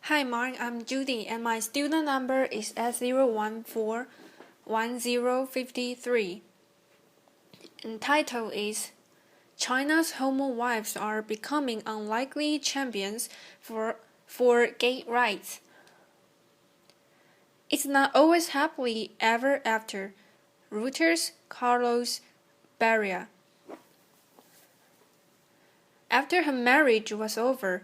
Hi Mark, I'm Judy and my student number is S0141053. And title is China's Homowives are becoming unlikely champions for gay rights. It's not always happily ever after. Reuters, Carlos Barria. After her marriage was over,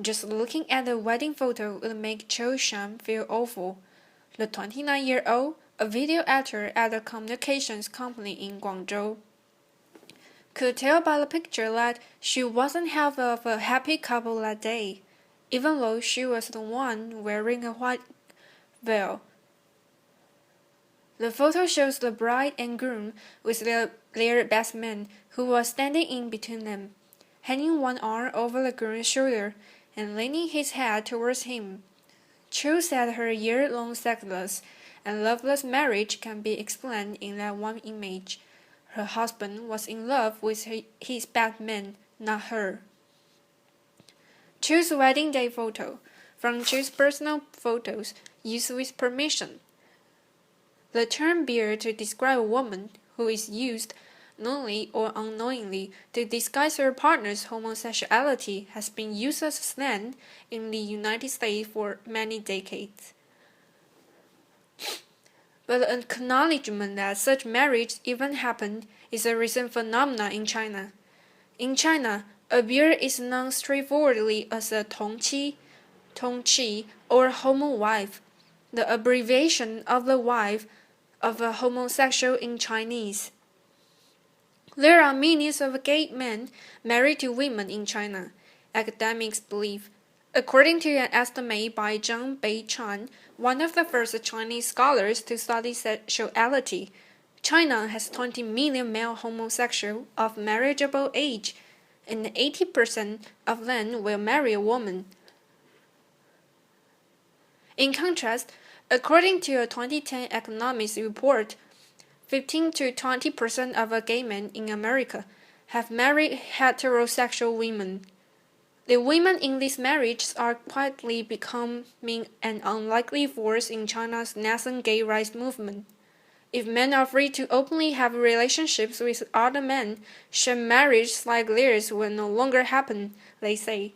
just looking at the wedding photo would make Cho Sham feel awful. The 29-year-old, a video editor at a communications company in Guangzhou, could tell by the picture that she wasn't half of a happy couple that day, even though she was the one wearing a white veil. The photo shows the bride and groom with their best man, who was standing in between them, hanging one arm over the groom's shoulder and leaning his head towards him. Cho said her year-long sexless and loveless marriage can be explained in that one image. Her husband was in love with his bad man, not her. Cho's wedding day photo, from Cho's personal photos, used with permission. The term bear to describe a woman who is used knowingly or unknowingly to disguise her partner's homosexuality has been used as slang in the United States for many decades. But the acknowledgement that such marriage even happened is a recent phenomenon in China. In China, a bear is known straightforwardly as a tongqi, or homowife, the abbreviation of the wife of a homosexual in Chinese. There are millions of gay men married to women in China, academics believe. According to an estimate by Zhang Beichan, one of the first Chinese scholars to study sexuality, China has 20 million male homosexuals of marriageable age, and 80% of them will marry a woman. In contrast, according to a 2010 economics report, 15 to 20% of gay men in America have married heterosexual women. The women in these marriages are quietly becoming an unlikely force in China's nascent gay rights movement. If men are free to openly have relationships with other men, sham marriages like theirs will no longer happen, they say.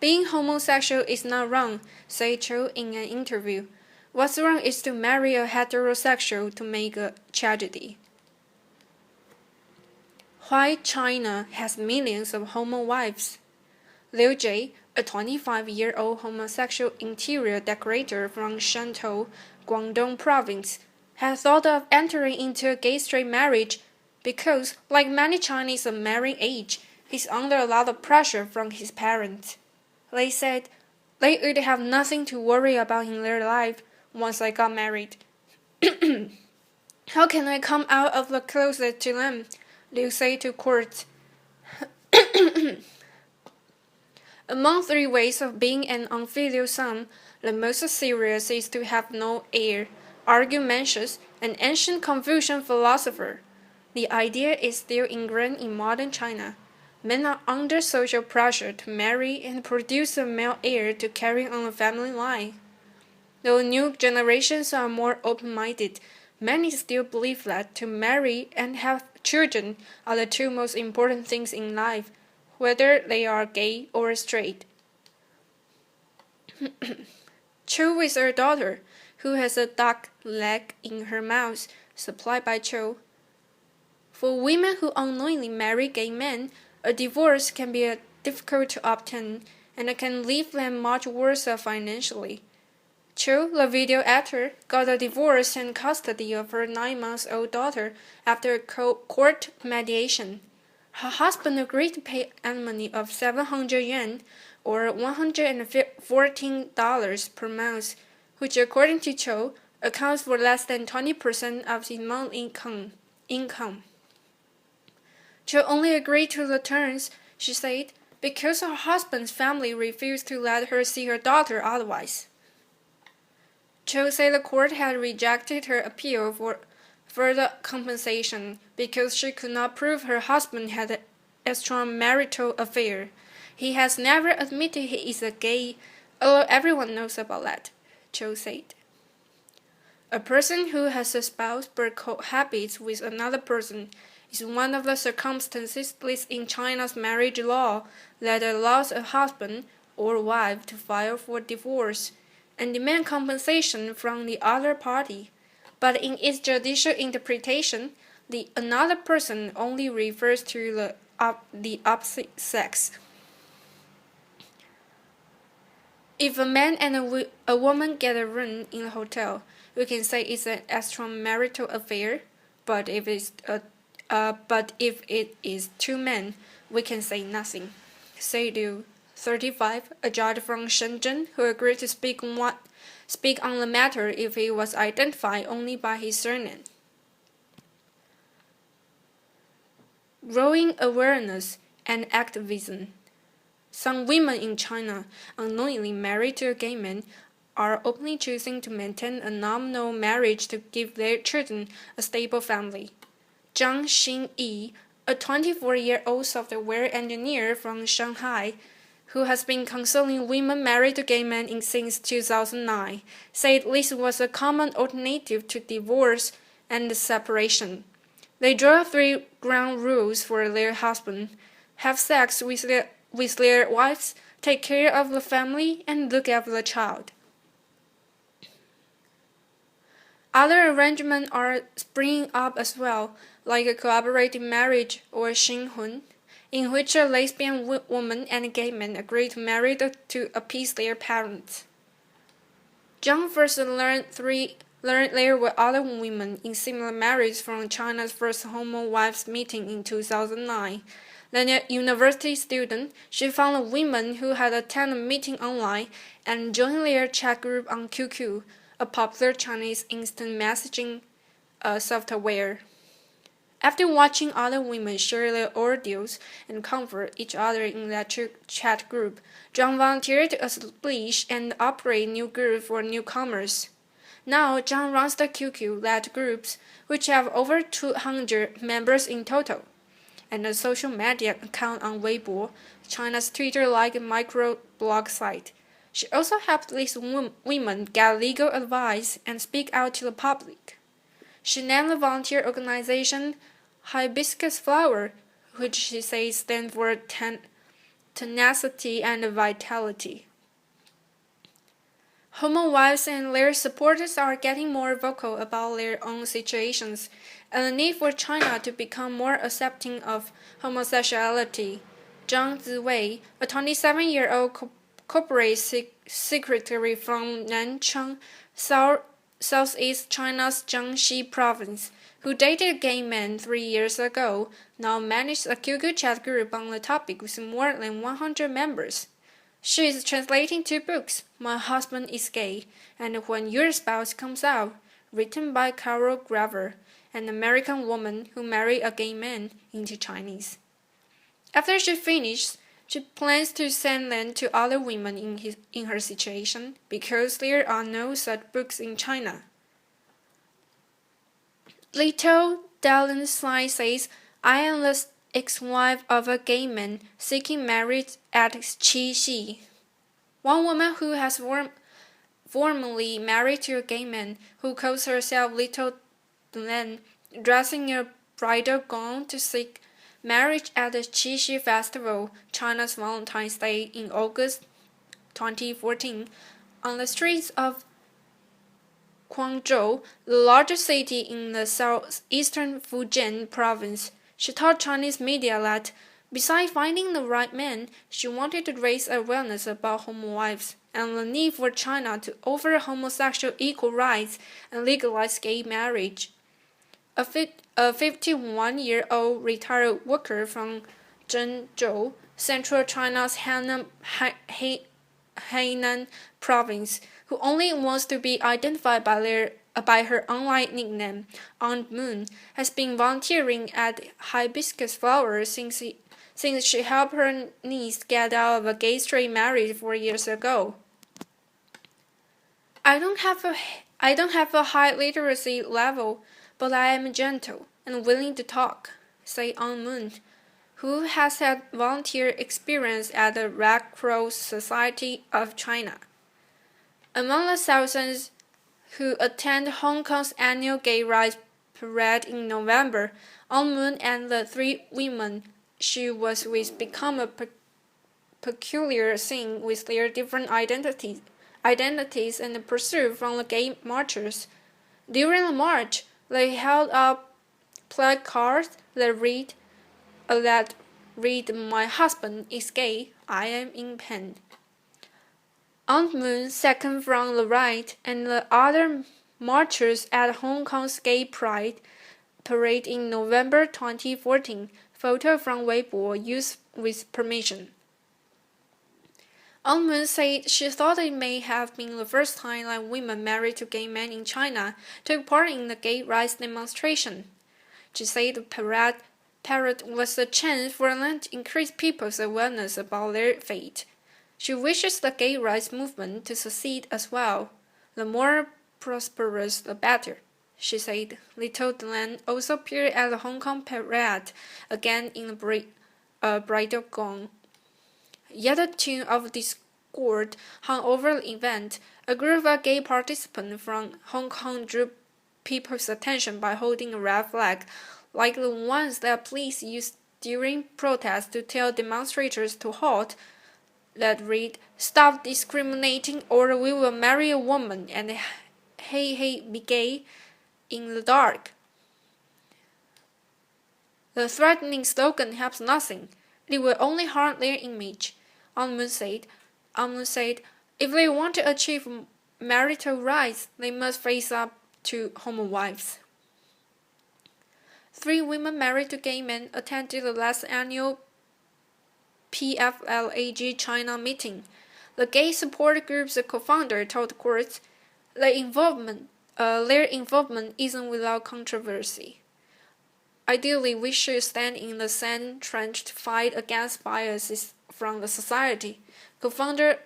Being homosexual is not wrong, said Cho in an interview. What's wrong is to marry a heterosexual to make a tragedy. Why China has millions of homowives. Liu Jie, a 25-year-old homosexual interior decorator from Shantou, Guangdong province, has thought of entering into a gay-straight marriage because, like many Chinese of marrying age, he's under a lot of pressure from his parents. They said they would have nothing to worry about in their life once I got married. How can I come out of the closet to them? Liu said to court. Among 3 ways of being an unfilial son, the most serious is to have no heir, argued Mencius, an ancient Confucian philosopher. The idea is still ingrained in modern China. Men are under social pressure to marry and produce a male heir to carry on a family line. Though new generations are more open-minded, many still believe that to marry and have children are the 2 most important things in life, whether they are gay or straight. Cho with her daughter, who has a duck leg in her mouth, supplied by Cho. For women who unknowingly marry gay men, a divorce can be difficult to obtain, and it can leave them much worse financially. Cho, the video editor, got a divorce and custody of her 9-month-old daughter after court mediation. Her husband agreed to pay alimony of 700 yuan, or $114 per month, which according to Cho, accounts for less than 20% of his monthly income. Cho only agreed to the terms, she said, because her husband's family refused to let her see her daughter otherwise. Cho said the court had rejected her appeal for further compensation because she could not prove her husband had an extramarital affair. He has never admitted he is a gay, although everyone knows about that, Cho said. A person who has espoused but cohabits with another person is one of the circumstances listed in China's marriage law that allows a husband or wife to file for divorce and demand compensation from the other party. But in its judicial interpretation, the another person only refers to the opposite sex. If a man and a woman get a room in a hotel, we can say it's an extramarital affair. But if it is two men, we can say nothing. Say Liu, 35, a judge from Shenzhen, who agreed to speak on the matter if he was identified only by his surname. Growing awareness and activism. Some women in China, unknowingly married to a gay man, are openly choosing to maintain a nominal marriage to give their children a stable family. Zhang Xinyi, a 24-year-old software engineer from Shanghai, who has been consoling women married to gay men since 2009, said this was a common alternative to divorce and separation. They draw 3 ground rules for their husband: have sex with their wives, take care of the family, and look after the child. Other arrangements are springing up as well, like a collaborative marriage or xinhun, in which a lesbian woman and a gay man agree to marry to appease their parents. Zhang first learned there were other women in similar marriages from China's first Homowives meeting in 2009. Then a university student, she found women who had attended a meeting online and joined their chat group on QQ, a popular Chinese instant messaging software. After watching other women share their ordeals and comfort each other in that chat group, Zhang volunteered to establish and operate new groups for newcomers. Now, Zhang runs the QQ-led groups, which have over 200 members in total, and a social media account on Weibo, China's Twitter-like microblog site. She also helped these women get legal advice and speak out to the public. She named the volunteer organization Hibiscus Flower, which she says stands for tenacity and vitality. Homowives and their supporters are getting more vocal about their own situations and the need for China to become more accepting of homosexuality. Zhang Ziwei, a 27-year-old corporate secretary from Nanchang, Southeast China's Jiangxi province, who dated a gay man 3 years ago, now manages a QQ chat group on the topic with more than 100 members. She is translating 2 books, My Husband is Gay, and When Your Spouse Comes Out, written by Carol Graver, an American woman who married a gay man, into Chinese. After she finishes, she plans to send them to other women in her situation, because there are no such books in China. Little Dylan Sly says, I am the ex-wife of a gay man seeking marriage at Qixi. One woman who has formerly married to a gay man who calls herself Little Dylan, dressing a bridal gown to seek marriage at the Qixi Festival, China's Valentine's Day, in August 2014, on the streets of Guangzhou, the largest city in the southeastern Fujian province. She told Chinese media that, besides finding the right man, she wanted to raise awareness about homowives and the need for China to offer homosexual equal rights and legalize gay marriage. A 51-year-old retired worker from Zhengzhou, central China's Hainan province, who only wants to be identified by her online nickname, Aunt Moon, has been volunteering at Hibiscus Flower since she helped her niece get out of a gay-straight marriage 4 years ago. I don't have a high literacy level, but I am gentle and willing to talk, said Aunt Moon, who has had volunteer experience at the Red Cross Society of China. Among the thousands who attend Hong Kong's annual Gay Rights Parade in November, An Moon and the three women she was with become a peculiar scene with their different identities and pursuit from the gay marchers. During the march, they held up placards that read, "My husband is gay, I am in pain." An Moon, second from the right, and the other marchers at Hong Kong's Gay Pride Parade in November 2014, photo from Weibo used with permission. An Moon said she thought it may have been the first time that women married to gay men in China took part in the gay rights demonstration. She said the parade was a chance for them to increase people's awareness about their fate. She wishes the gay rights movement to succeed as well. The more prosperous, the better, she said. Little Delenn also appeared at the Hong Kong parade, again in a bridal gown. Yet a tune of discord hung over the event. A group of gay participants from Hong Kong drew people's attention by holding a red flag, like the ones that police used during protests to tell demonstrators to halt, that read, "Stop discriminating or we will marry a woman," and "Hey, be gay," in the dark. The threatening slogan helps nothing. It will only harm their image, An Moon said. If they want to achieve marital rights, they must face up to Homowives. 3 women married to gay men attended the last annual PFLAG China meeting. The gay support group's co-founder told courts their involvement isn't without controversy. Ideally, we should stand in the same trench to fight against biases from the society, co-founder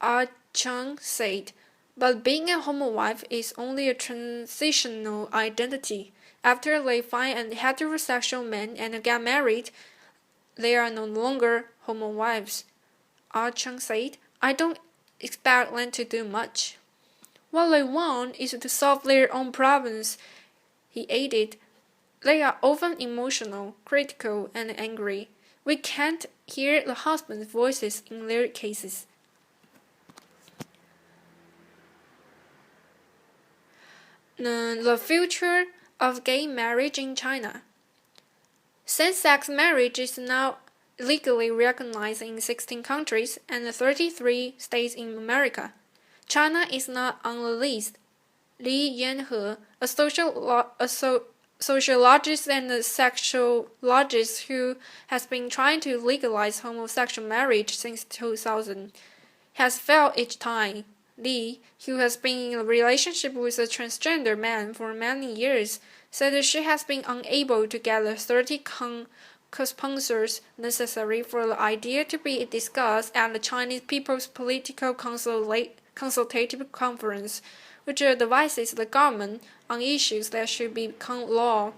Ah Chung said. But being a homowife is only a transitional identity. After they find a heterosexual man and get married, they are no longer homowives. Ah Chung said, "I don't expect them to do much. What they want is to solve their own problems," he added. "They are often emotional, critical, and angry. We can't hear the husband's voices in their cases." The future of gay marriage in China. Same-sex marriage is now legally recognized in 16 countries and 33 states in America. China is not on the list. Li Yanhe, a sociologist and a sexologist who has been trying to legalize homosexual marriage since 2000, has failed each time. Li, who has been in a relationship with a transgender man for many years, said that she has been unable to get the 30 co-sponsors necessary for the idea to be discussed at the Chinese People's Political Consultative Conference, which advises the government on issues that should become law.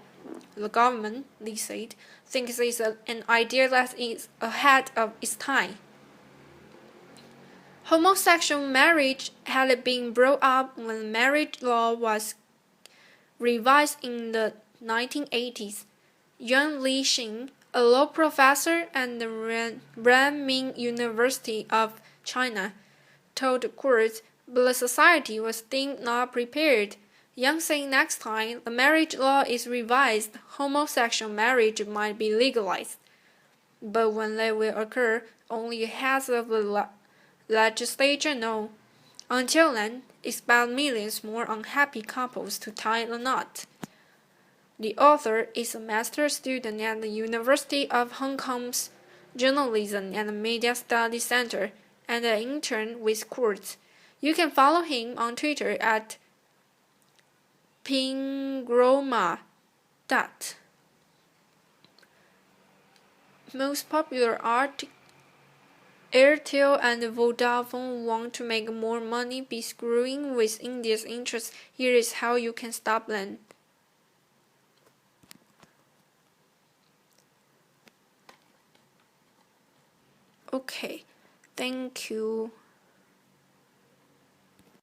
The government, Li said, thinks it's an idea that is ahead of its time. Homosexual marriage had been brought up when marriage law was revised in the 1980s. Yuan Lixing, a law professor at the Renmin University of China, told courts, but the society was deemed not prepared. Yang said next time the marriage law is revised, homosexual marriage might be legalized. But when that will occur, only heads of the legislature know. Until then, expect millions more unhappy couples to tie the knot. The author is a master's student at the University of Hong Kong's Journalism and Media Studies Center and an intern with Quartz. You can follow him on Twitter at pingroma. Most popular art. Airtel and Vodafone want to make more money by screwing with India's interests. Here is how you can stop them. Okay, thank you.